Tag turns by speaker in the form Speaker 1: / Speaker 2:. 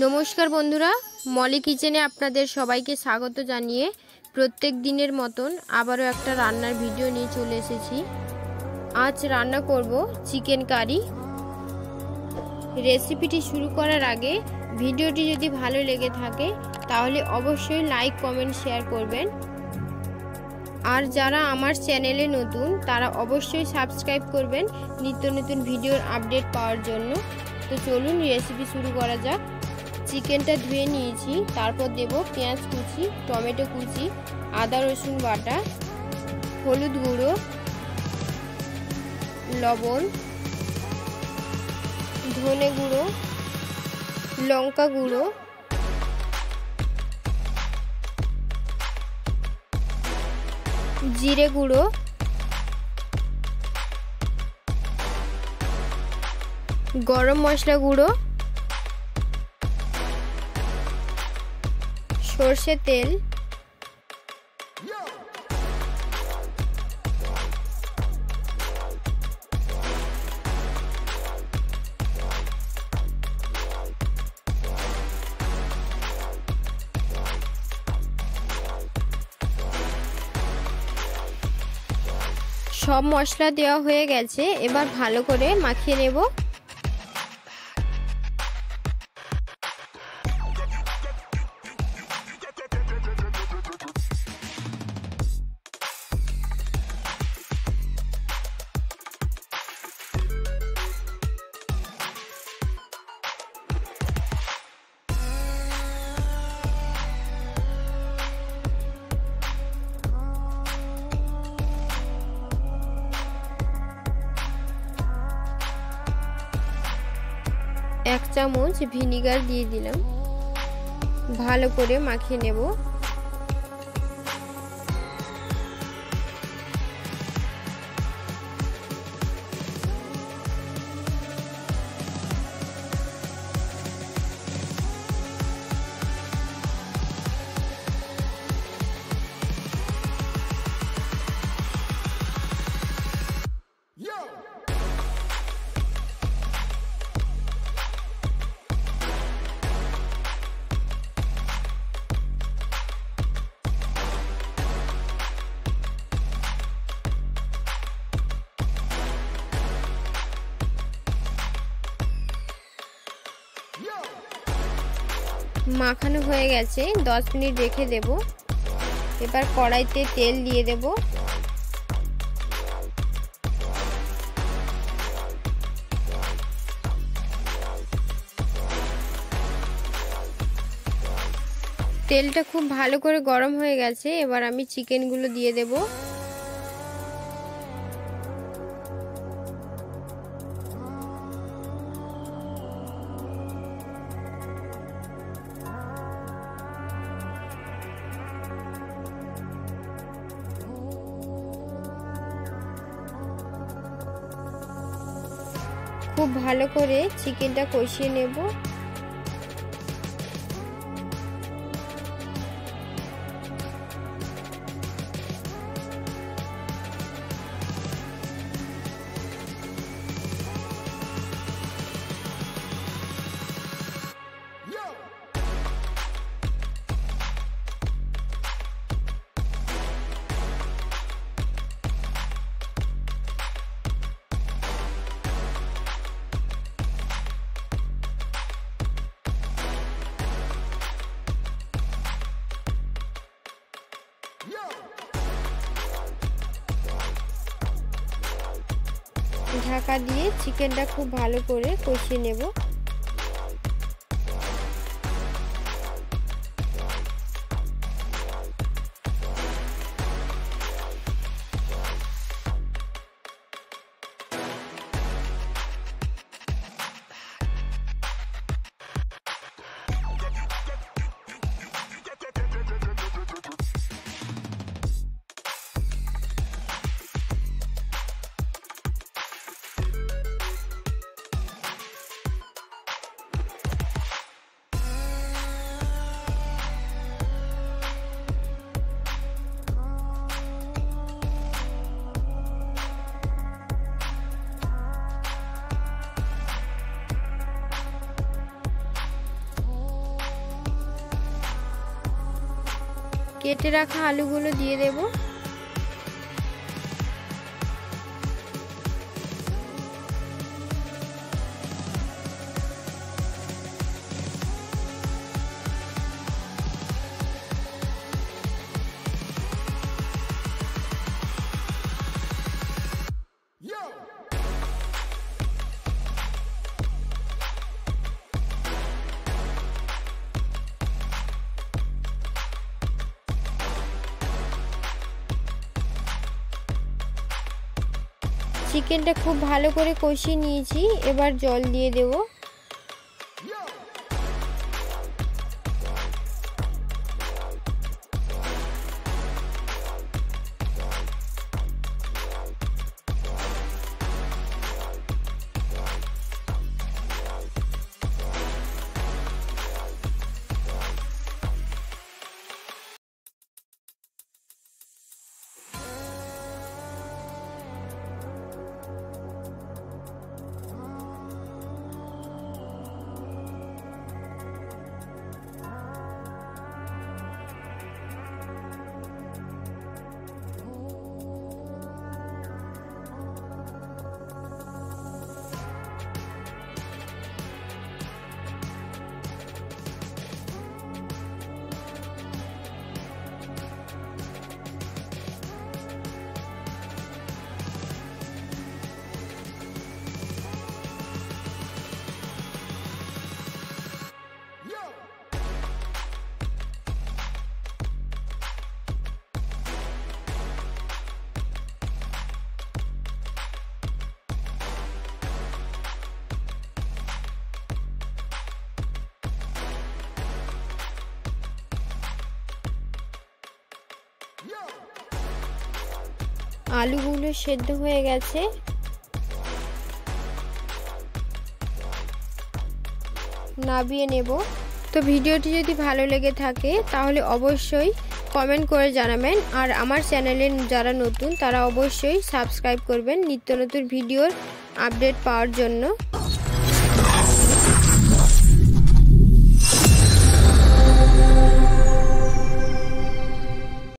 Speaker 1: नमस्कार बंधुरा मली किचेने आपनादेर सबाइके स्वागत जानिए प्रत्येक दिनेर मतन आबारो एकटा रान्नार भिडियो निये चले एसेछि। आज रान्ना करब चिकेन कारी। रेसिपिटी शुरू करार आगे भिडियोटी यदि भालो लेगे थाके ताहले अवश्यई लाइक कमेंट शेयर करबेन और जारा आमार चैनेले नतून तारा अवश्यई सबस्क्राइब करबेन नित्य नतून भिडियोर आपडेट पाওয়ার জন্য। तो चलुन रेसिपि शुरू करा जाक। चिकेनटा धुए निয়েছি, তারপর দেব পেঁয়াজ কুচি, টমেটো কুচি, আদা রসুন বাটা, হলুদ গুঁড়ো, লবণ, ধনে গুঁড়ো, লঙ্কা গুঁড়ো, জিরে গুঁড়ো, গরম মশলা গুঁড়ো, সরষে তেল, সব মশলা দেওয়া হয়ে গেছে। এবার ভালো করে মাখিয়ে নেব। एक चामच ভিনিগার দিয়ে দিলাম, ভালো করে মাখিয়ে নেব। মাখানো হয়ে গেছে, 10 মিনিট রেখে দেব। এবার কড়াইতে তেল দিয়ে দেব। তেলটা খুব ভালো করে গরম হয়ে গেছে। এবার আমি চিকেনগুলো দিয়ে দেব। খুব ভালো করে চিকেনটা কষিয়ে নেব। ঢাকা দিয়ে চিকেনটা খুব ভালো করে কষিয়ে নেব। কেটে রাখা আলুগুলো দিয়ে দেব। চিকেনটা খুব ভালো করে কষিয়ে নিয়েছি, এবার জল দিয়ে দেব। আলুগুলো সেদ্ধ হয়ে গেছে, নামিয়ে নেব। তো ভিডিওটি যদি ভালো লেগে থাকে তাহলে অবশ্যই কমেন্ট করে জানাবেন, আর আমার চ্যানেলে যারা নতুন তারা অবশ্যই সাবস্ক্রাইব করবেন নিত্য নতুন ভিডিওর আপডেট পাওয়ার জন্য।